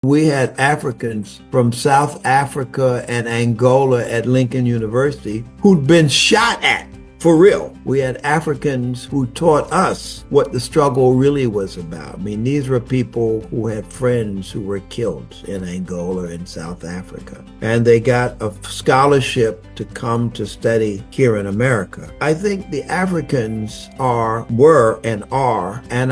We had Africans from South Africa and Angola at Lincoln University who'd been shot at. For real. We had Africans who taught us what the struggle really was about. I mean, these were people who had friends who were killed in Angola and South Africa. And they got a scholarship to come to study here in America. I think the Africans were, and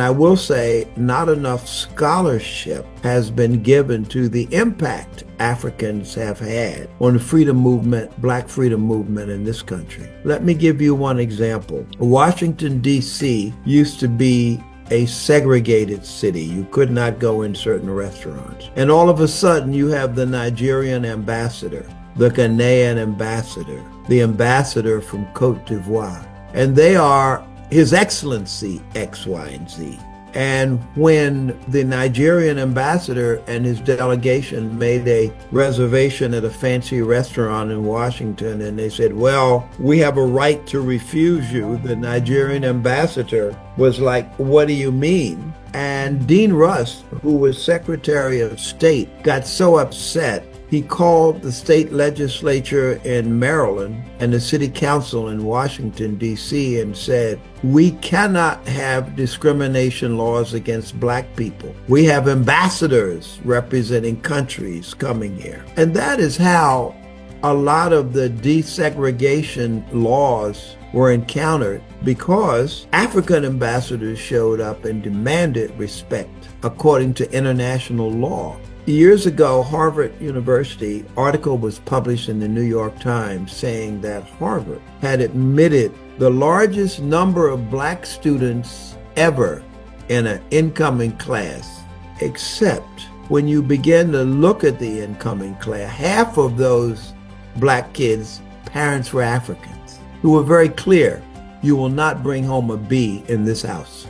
I will say not enough scholarship has been given to the impact Africans have had on the freedom movement, Black freedom movement in this country. Let me give you one example. Washington, D.C. used to be a segregated city. You could not go in certain restaurants. And all of a sudden, you have the Nigerian ambassador, the Ghanaian ambassador, the ambassador from Cote d'Ivoire. And they are His Excellency X, Y, and Z. And when the Nigerian ambassador and his delegation made a reservation at a fancy restaurant in Washington, and they said, well, we have a right to refuse you, the Nigerian ambassador was like, what do you mean? And Dean Rusk, who was Secretary of State, got so upset, he called the state legislature in Maryland and the city council in Washington, D.C. and said, we cannot have discrimination laws against Black people. We have ambassadors representing countries coming here. And that is how a lot of the desegregation laws were encountered, because African ambassadors showed up and demanded respect according to international law. Years ago, Harvard University article was published in the New York Times saying that Harvard had admitted the largest number of Black students ever in an incoming class, except when you begin to look at the incoming class, half of those Black kids' parents were Africans, who were very clear, you will not bring home a B in this house.